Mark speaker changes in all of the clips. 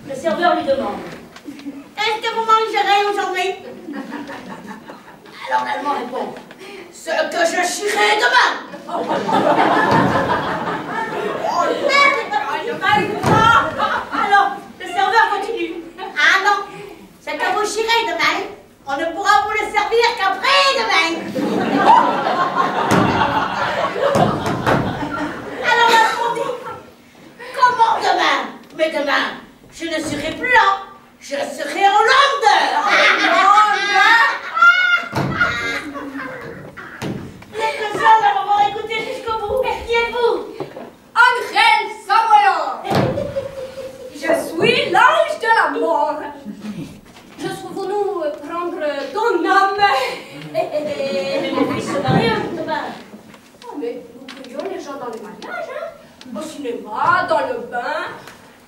Speaker 1: Le serveur lui demande: est-ce que vous mangerez aujourd'hui? Alors l'Allemand répond: ce que je chierai demain. Oh merde! Alors, le serveur continue: ah non, ce que vous chierez demain, on ne pourra vous le servir qu'après-demain. Alors l'Allemand dit: comment demain? Mais demain, je ne serai plus là, je serai Hollandais. Vous êtes le seul à m'avoir écouté jusqu'au bout. Qui êtes-vous?
Speaker 2: Angèle Savoyard. Je suis l'ange de la mort. Je suis venu prendre ton âme.
Speaker 1: Mais mon fils se marie demain.
Speaker 2: Oh, mais nous prions les gens dans les mariages, hein? Au cinéma, dans le bain,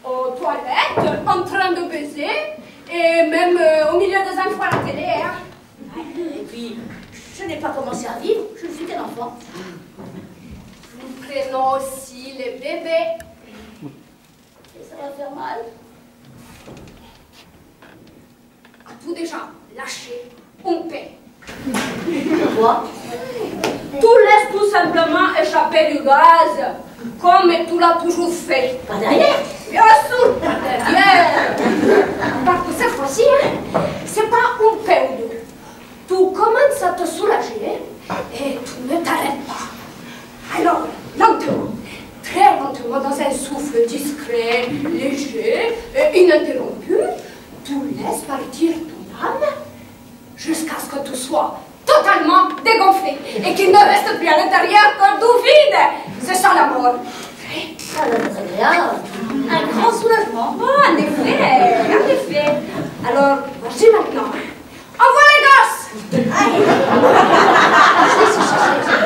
Speaker 2: aux toilettes, en train de baiser, et même au milieu des enfants à la télé. Hein?
Speaker 1: Et puis, je n'ai pas commencé à vivre, je ne suis qu'un enfant.
Speaker 2: Nous prenons aussi les bébés.
Speaker 1: Et ça va faire mal.
Speaker 2: À tout déjà, lâcher, on paie.
Speaker 1: Pourquoi?
Speaker 2: Tu laisses tout simplement échapper du gaz, comme tu l'as toujours fait.
Speaker 1: Pas derrière.
Speaker 2: Bien sûr, pas derrière. Parce que cette fois-ci, hein, c'est pas un peu ou deux. Tu commences à te soulager et tu ne t'arrêtes pas. Alors, lentement, très lentement, dans un souffle discret, léger et ininterrompu, tu laisses partir ton âme jusqu'à ce que tu sois totalement dégonflé et qu'il ne reste plus à l'intérieur que du vide. C'est ça la mort.
Speaker 1: Ah, très agréable. Un grand soulagement.
Speaker 2: Oh, en effet, en effet. Alors, voici maintenant. Envoie les gosses.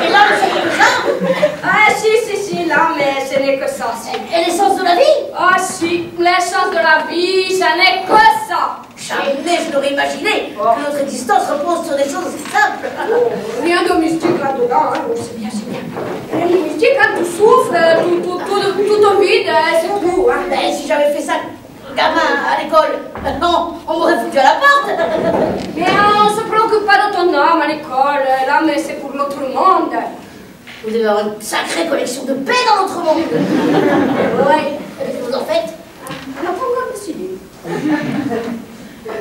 Speaker 1: Et là, c'est comme ça.
Speaker 2: Ah, si, là, mais ce n'est que ça. Si.
Speaker 1: Et l'essence de la vie?
Speaker 2: Ah, si, l'essence de la vie, ce n'est que ça.
Speaker 1: Jamais je n'aurais imaginé que notre existence repose sur des choses aussi simples.
Speaker 2: Rien de mystique là-dedans, hein. C'est bien, c'est bien. Rien de mystique, hein. Tout souffle, tout au vide, c'est tout. Hein.
Speaker 1: Mais si j'avais fait ça, gamin, à l'école, non, on m'aurait foutu à la porte.
Speaker 2: Mais on ne se préoccupe pas de ton âme à l'école. Là, mais c'est pour l'autre monde.
Speaker 1: Vous devez avoir une sacrée collection de paix dans notre monde.
Speaker 2: Oui.
Speaker 1: Qu'est-ce que vous en faites?
Speaker 2: On n'a pas encore décidé.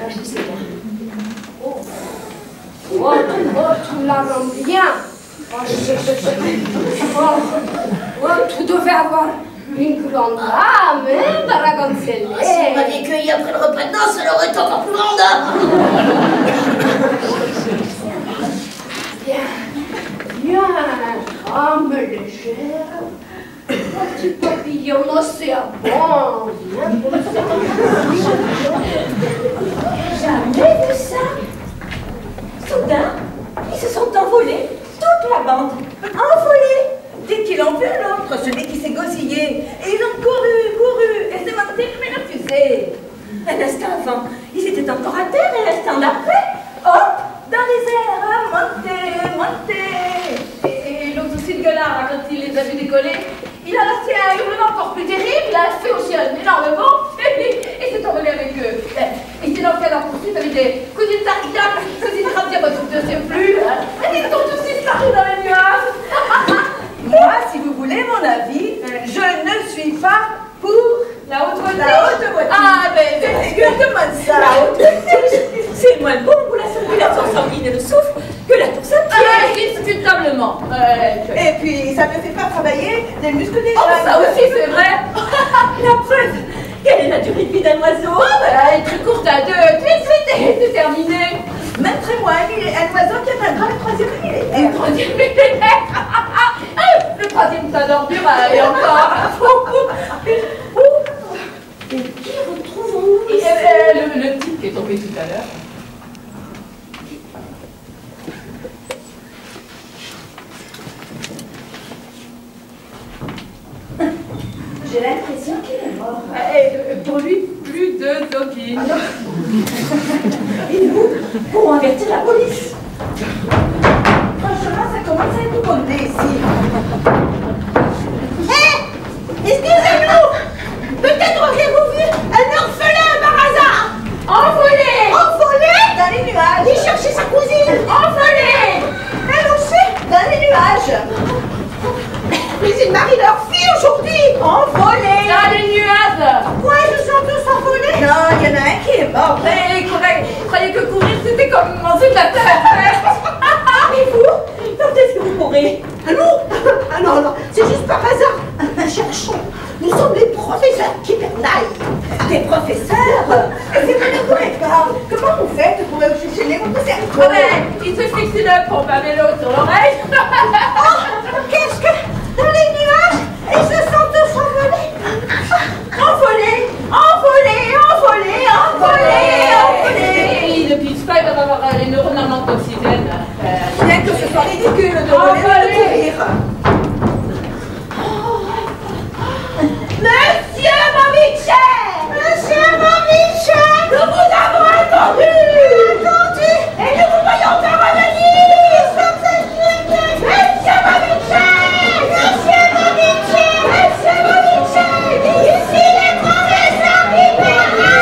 Speaker 2: Je sais pas. Oh, tu la rends bien. Tu devais avoir une grande âme, hein, Paragoncelli.
Speaker 1: Si vous m'aviez cueilli après le repas de noces, elle aurait été encore plus grande.
Speaker 2: Bien, âme légère. Un petit papillon nauséabond.
Speaker 3: Jamais vu ça. Soudain, ils se sont envolés, toute la bande. Envolés. Dès qu'ils ont vu l'autre, celui qui s'est gosillé, et ils ont couru, et se monté comme une fusée. Un instant avant, ils étaient encore à terre, et l'instant d'après, hop, dans les airs, monter.
Speaker 2: Et l'autre aussi de Gueulard, quand il les a vus décoller, il a lancé un hurlement encore plus terrible, il a fait aussi un énorme bond, et s'est envolé avec eux. Il s'est lancé à la poursuite avec des coups d'une tartare, coups d'une rabière, je ne sais plus. Et ils sont tous disparus dans les nuages.
Speaker 3: Moi, si vous voulez mon avis, je ne suis pas pour
Speaker 2: La haute voltige.
Speaker 3: la haute voltige.
Speaker 2: Ah, ben,
Speaker 3: c'est exactement ça. La haute voltige, c'est moins bon pour la circulation sanguine et le souffle que la tour Saint-Pierre.
Speaker 2: Indiscutablement.
Speaker 3: Et puis, ça ne fait pas travailler les muscles des
Speaker 2: Oh,
Speaker 3: jambes.
Speaker 2: ça aussi, c'est vrai.
Speaker 3: La preuve, quelle est la durée de vie d'un oiseau?
Speaker 2: Elle est très courte à deux. C'est terminé.
Speaker 3: Même très moins, il est un oiseau qui atteindra le troisième millénaire.
Speaker 2: Le troisième millénaire. Le troisième tas d'ordures, et encore.
Speaker 3: Et qui retrouvons-nous
Speaker 2: Et
Speaker 3: ici?
Speaker 2: le type qui est tombé tout à l'heure.
Speaker 3: J'ai l'impression qu'il est mort.
Speaker 2: Pour lui, plus de doping.
Speaker 3: Et nous, pour avertir la police. Franchement, ça commence à être bondé ici.
Speaker 1: Hé! Excusez-nous! Peut-être auriez-vous vu un orphelin
Speaker 3: Des professeurs? Et c'est pas de quoi elle parle. Comment vous faites pour oxygéner votre cerveau?
Speaker 4: Ah ben, il se fixe une pompe à vélo sur l'oreille.
Speaker 3: Oh, qu'est-ce que... Dans les nuages, ils se sont tous envolés. Envolés, envolés, envolés, envolés, envolés.
Speaker 4: Et il ne pisse pas, il va avoir les neurones en manque d'oxygène.
Speaker 3: Bien que ce soit ridicule de voler et de courir. Monsieur Montmichel! Monsieur Montmichel! Nous vous avons attendu! Attendu! Et nous vous voyons faire revenir! Nous sommes inquiétés! Monsieur Montmichel! Monsieur Montmichel! Monsieur Montmichel! Ici les professeurs libéraux!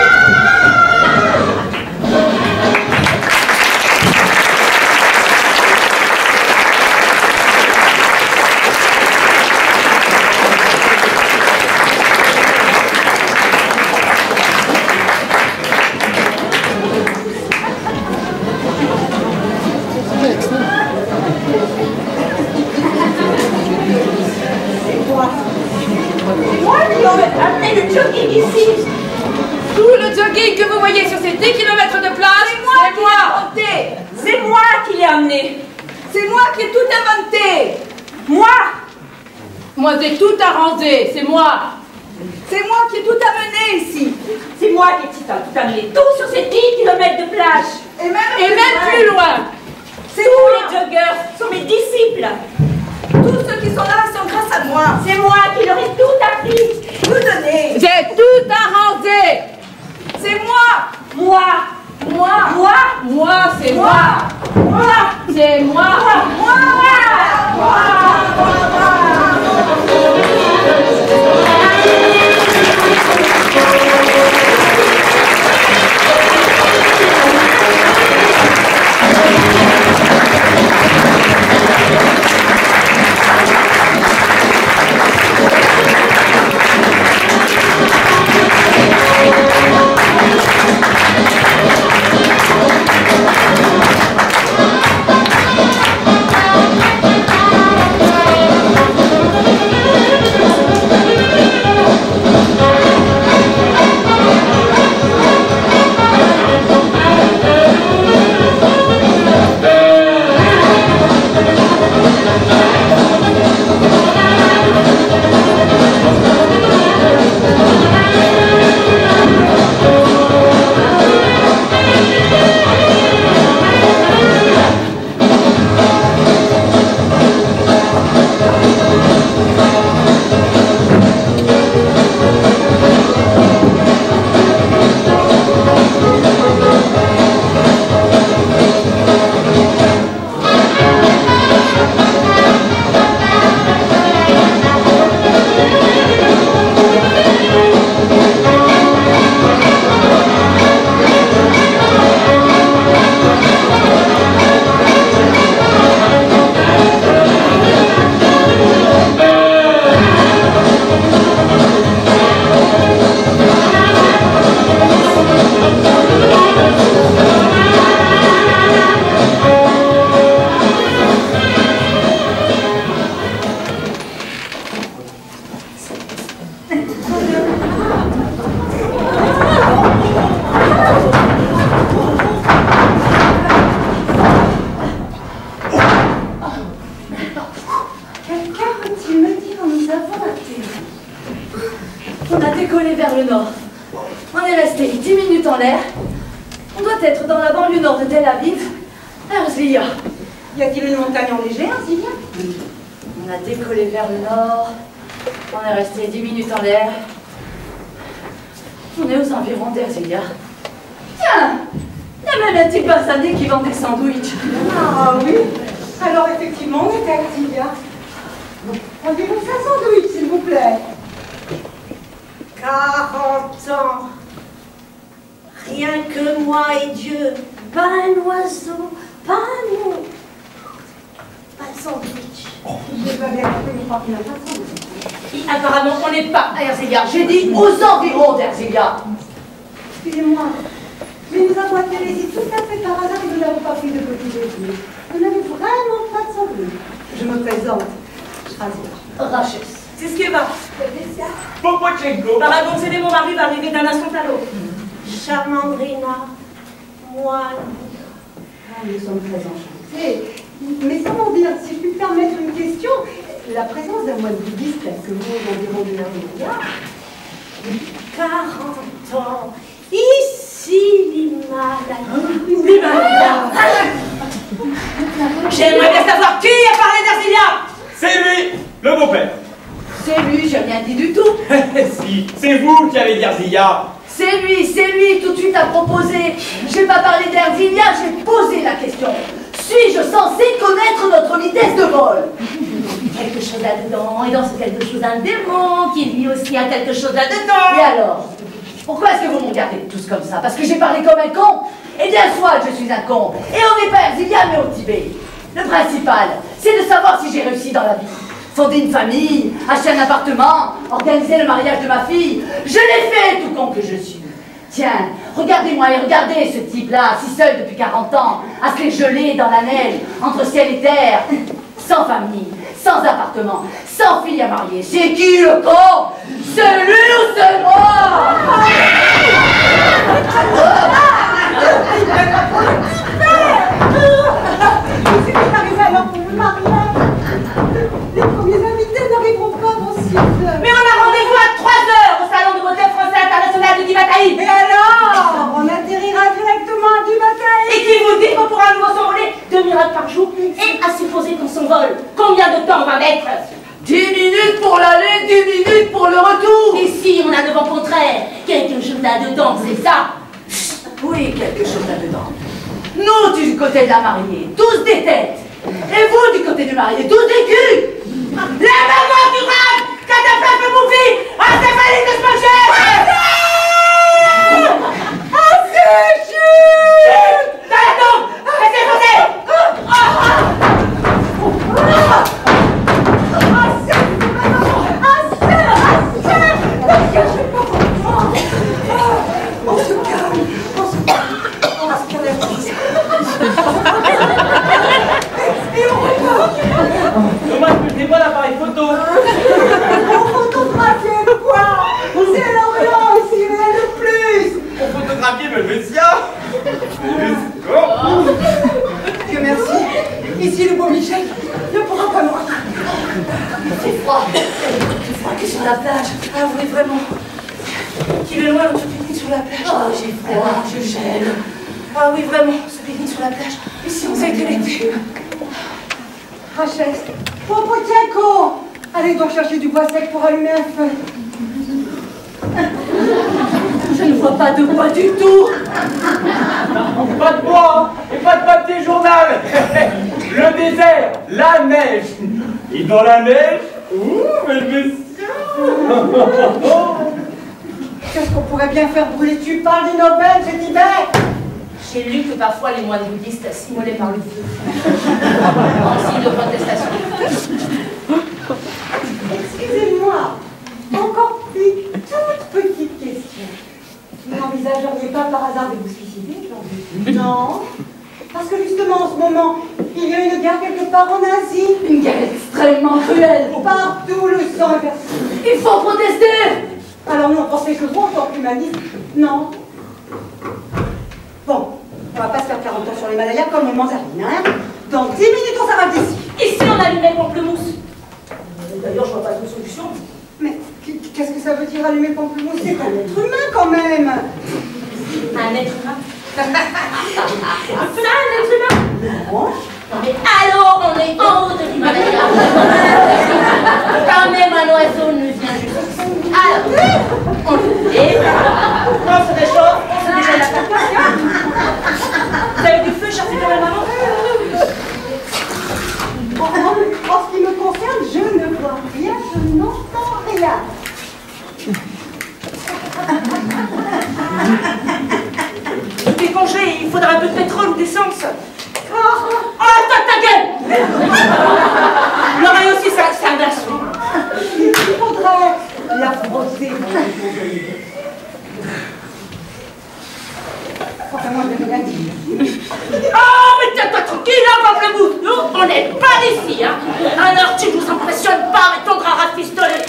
Speaker 3: Amenez le jogging ici.
Speaker 4: Tout le jogging que vous voyez sur ces 10 km de plage, c'est moi.
Speaker 3: C'est moi qui l'ai amené. C'est moi qui ai tout inventé. Moi.
Speaker 4: Moi, j'ai tout arrangé, c'est moi.
Speaker 3: C'est moi qui ai tout amené ici. C'est moi qui ai tout amené. Tout sur ces 10 km de plage. Et même
Speaker 4: plus loin.
Speaker 3: Tous les joggers sont mes disciples. Tous ceux qui sont là sont grâce à moi. C'est moi qui leur ai tout appris, tout donné.
Speaker 4: J'ai tout arrangé.
Speaker 3: C'est moi. Moi. Moi. Moi.
Speaker 4: Moi, c'est moi.
Speaker 3: Moi.
Speaker 4: C'est moi.
Speaker 3: Moi.
Speaker 2: On a décollé vers le nord. On est resté 10 minutes en l'air. On doit être dans la banlieue nord de Tel Aviv, à Herzliya.
Speaker 3: Y a-t-il une montagne enneigée, ainsi bien?
Speaker 2: On a décollé vers le nord. On est resté 10 minutes en l'air. On est aux environs d'Herzliya. Tiens! Il y a même un type basané qui vend des sandwichs.
Speaker 3: Ah oui. Alors effectivement, on est à Herzliya. Rendez-vous ça sandwich, s'il vous plaît.
Speaker 1: 40 ans. Rien que moi et Dieu. Pas un oiseau, pas un mot. Pas de sandwich.
Speaker 3: J'ai pas bien compris, je crois qu'il n'a pas de sandwich.
Speaker 2: Apparemment, on n'est pas à Herzliya. J'ai dit aux environs d'Herzliya.
Speaker 3: Excusez-moi, mais nous avons atterri ici tout à fait par hasard et nous n'avons pas pris de petit déjeuner. Vous n'avez vraiment pas de sandwich. Je me présente, Shrazia.
Speaker 2: Rachel.
Speaker 3: C'est ce qui va.
Speaker 5: Popochenko.
Speaker 3: Pardon, c'est mon mari va arriver d'un instant à l'autre.
Speaker 1: Charmandrina, moi.
Speaker 6: Nous sommes très enchantés. Mais comment dire, si je puis me permettre une question, la présence d'un moine bouddhiste à ce monde environ de l'heure
Speaker 1: 40 ans. Ici, l'Himalaya.
Speaker 3: J'aimerais bien savoir qui a parlé d'Arzilia.
Speaker 5: C'est lui, le beau-père.
Speaker 3: C'est lui, j'ai rien dit du tout.
Speaker 5: Si, c'est vous qui avez dit Arzilia.
Speaker 3: C'est lui, tout de suite a proposé. J'ai pas parlé d'Erzilia, j'ai posé la question. Suis-je censé connaître notre vitesse de vol? Quelque chose là-dedans, et dans ce quelque chose un démon qui lui aussi a quelque chose là-dedans. Et alors? Pourquoi est-ce que vous me regardez tous comme ça? Parce que j'ai parlé comme un con? Eh bien, soit je suis un con, et on n'est pas à Erzilia, mais au Tibet. Le principal, c'est de savoir si j'ai réussi dans la vie. Fonder une famille, acheter un appartement, organiser le mariage de ma fille. Je l'ai fait, tout con que je suis. Tiens, regardez-moi et regardez ce type-là, si seul depuis 40 ans, à se les geler dans la neige, entre ciel et terre, sans famille, sans appartement, sans fille à marier. C'est qui le con? C'est lui ou c'est moi?
Speaker 6: C'est qui arrivé alors pour le mariage? Les premiers invités n'arriveront pas avant 6 heures.
Speaker 3: Mais on a rendez-vous à 3 heures au salon de beauté français international de Divataï.
Speaker 6: Et alors? On atterrira directement à Divataï.
Speaker 3: Et qui vous dit qu'on pourra nous s'envoler 2 miracles par jour et à supposer qu'on s'envole. Combien de temps on va mettre? 10 minutes pour l'aller, 10 minutes pour le retour. Et si on a le vent contraire, quelque chose là-dedans, c'est ça? Oui, quelque chose là-dedans. Nous, du côté de la mariée, tous des têtes. Et vous, du côté du marié, tous des culs. La maman du rêve, quand t'as fait un peu bouffer, ah, c'est fallait de se manger.
Speaker 5: Dommage que je n'ai pas l'appareil photo.
Speaker 6: On photographier quoi? C'est l'ambiance, il rien de plus.
Speaker 5: Pour photographier le Messia.
Speaker 6: Dieu merci. Ici, le beau Michel ne pourra pas me rattraper.
Speaker 3: C'est froid que sur la plage. Ah oui, vraiment. Qu'il est loin, on se pique-nique sur la plage. Oh, j'ai froid, je gèle. Ah oui, vraiment, on se pique-nique sur la plage. Ici, on sait que l'été.
Speaker 6: Rachel, Popochenko, allez donc chercher du bois sec pour allumer un feu.
Speaker 3: Je ne vois pas de bois du tout.
Speaker 5: Pas de bois et pas de papier journal. Le désert, la neige. Et dans la neige, mais le Messia.
Speaker 6: Qu'est-ce qu'on pourrait bien faire brûler? Tu parles d'une aubaine, je dis ben.
Speaker 3: J'ai lu que parfois les moines bouddhistes s'immolaient par le feu. En signe de protestation.
Speaker 6: Excusez-moi, encore une toute petite question. Vous n'envisageriez pas par hasard de vous suicider aujourd'hui? Non. Parce que justement en ce moment, il y a une guerre quelque part en Asie.
Speaker 3: Une guerre extrêmement cruelle.
Speaker 6: Partout le sang est versé.
Speaker 3: Il faut protester.
Speaker 6: Alors non, pensez que vous, en tant qu'humaniste, non. Bon, on va pas se faire 40 ans sur les Malayas comme on mandarine, hein. Dans 10 minutes, on s'arrête d'ici.
Speaker 3: Ici, on allume les pamplemousses. D'ailleurs, je vois pas d'autre solution.
Speaker 6: Mais qu'est-ce que ça veut dire allumer pamplemousse? C'est un être humain quand même.
Speaker 3: Un être humain. C'est un être humain.
Speaker 6: Bon.
Speaker 3: Non mais alors, on est en haut de l'Himalaya. Quand même un oiseau ne vient juste. Alors, on le fait. On se réchauffe, on se dégèle la table. Vous avez du feu, chère de la maman?
Speaker 6: En ce qui me concerne, je ne vois rien, je n'entends rien.
Speaker 3: Des congés, il faudra un peu de pétrole ou d'essence. Oh, ta gueule! L'oreille aussi, c'est un garçon.
Speaker 6: Il faudrait la brosser. Enfin, moi, je vais rien dire.
Speaker 3: Oh, mais tiens-toi tranquille, hein, pamplemousse. Nous, on n'est pas d'ici, hein. Alors, tu nous impressionnes pas avec ton grand rafistolet.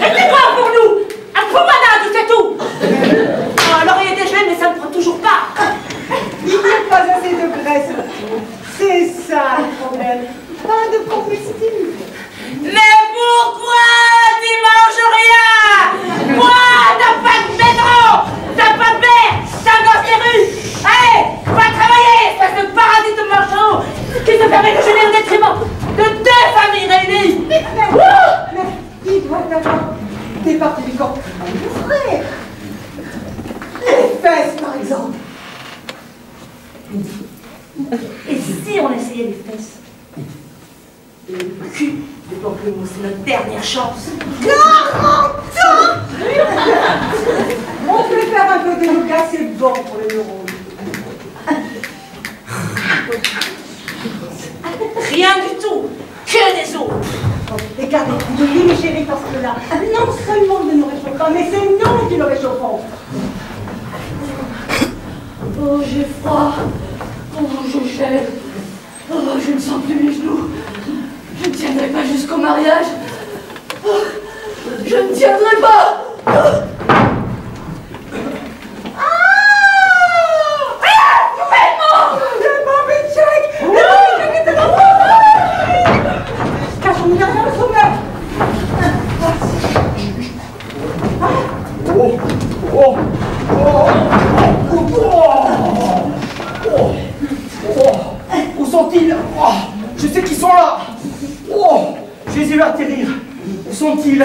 Speaker 2: Restez quoi pour nous? Un promenade, c'est tout. Ah, l'oreiller des jeunes, mais ça ne prend toujours pas.
Speaker 6: Il n'y a pas assez de graisse autour. C'est ça le problème. Pas de combustible.
Speaker 2: Mais pourquoi tu manges rien? Quoi? T'as pas de métro, t'as pas de mer, t'as un gosse des rues. Allez, va travailler, espèce de paradis de manchot qui te permet de gêner au détriment de deux familles réunies.
Speaker 6: Mais il doit avoir des parties du corps à ouvrir. Les fesses, par exemple.
Speaker 1: Et si on essayait les fesses? Le cul de pamplemousse, c'est notre dernière chance.
Speaker 6: 40 ans. On peut faire un peu de yoga, c'est bon pour les neurones.
Speaker 1: Rien du tout, que des os.
Speaker 6: Écartez-vous de lui, mes chéris, parce que là, non seulement nous nous réchauffons, mais c'est nous qui le réchauffons.
Speaker 2: Oh, j'ai froid. Oh, je gèle. Oh, je ne sens plus mes genoux. Je ne tiendrai pas jusqu'au mariage. Oh, je ne tiendrai pas.
Speaker 6: Cachons-nous derrière le sommet.
Speaker 5: Oh, oh, oh, oh, où sont-ils? Oh, je sais qu'ils sont là. Oh, je les ai vus atterrir. Où sont-ils?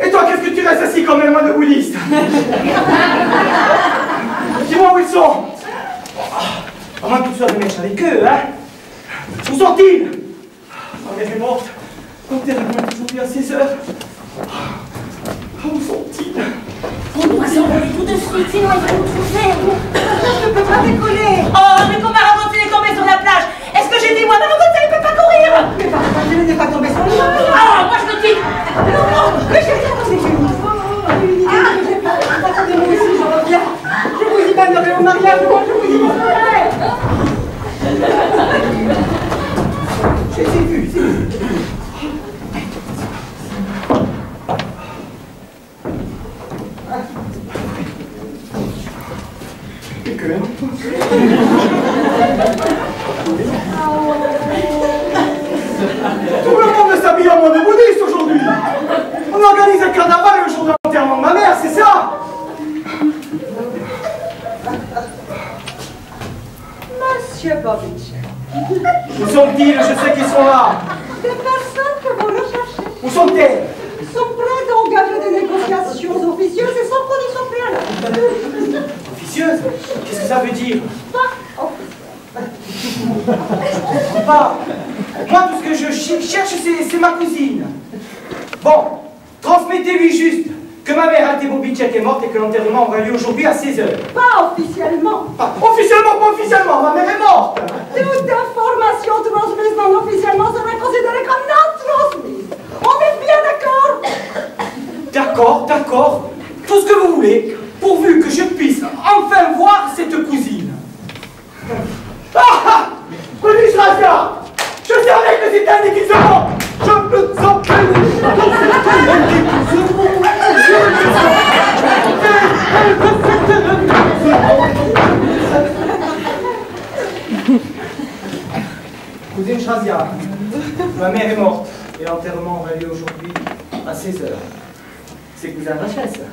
Speaker 5: Et toi, qu'est-ce que tu restes assis comme un moine de bouddhiste? Dis-moi où ils sont. À moins que tu sois de mèche avec eux, hein? Où sont-ils? Ma mère est morte. Enterrement est aujourd'hui à 16 heures. Où sont-ils?
Speaker 1: On doit s'envoler tout de suite, sinon ils vont nous trouver.
Speaker 6: Je ne peux pas décoller.
Speaker 1: Oh, mais comment Margot est tombée sur la plage? Est-ce que j'ai dit, moi, Margot, elle ne peut pas courir?
Speaker 6: Mais par contre, je n'ai pas tombé sur le sol.
Speaker 1: Ah, moi je me dis.
Speaker 6: Non, mais j'ai rien entendu. J'ai une idée. Attendez-moi ici, je reviens. Je vous y mènerai au mariage, moi, je vous y mènerai. Je les ai vus, c'est vu.
Speaker 5: Et que même. Tout le monde s'habille en mode bouddhiste aujourd'hui. On organise un carnaval le jour de l'enterrement de ma mère, c'est ça?
Speaker 6: Monsieur Bobich,
Speaker 5: Où sont-ils? Je sais qu'ils sont là.
Speaker 6: des personnes que vous recherchez
Speaker 5: Où sont-elles?
Speaker 6: sont prêtes à engager des négociations officieuses et sans condition préalable.
Speaker 5: Officieuse? Qu'est-ce que ça veut dire?
Speaker 6: Pas
Speaker 5: Je comprends pas. Moi, tout ce que je cherche, c'est ma cousine. Bon, transmettez-lui juste que ma mère Alte Bobicek est morte et que l'enterrement aura lieu aujourd'hui à 16 heures.
Speaker 6: Pas officiellement.
Speaker 5: Ah, officiellement, pas officiellement, ma mère est morte.
Speaker 6: Toute information transmise non officiellement serait considérée comme non transmise. On est bien d'accord?
Speaker 5: D'accord, d'accord. Tout ce que vous voulez, pourvu que je puisse enfin voir cette cousine. Ah! Police Razia! Je savais que c'était un déguisement! Je me sens Cousine Shrazia, ma mère est morte et l'enterrement aura lieu aujourd'hui à 16 heures. C'est cousin Rachel, ça.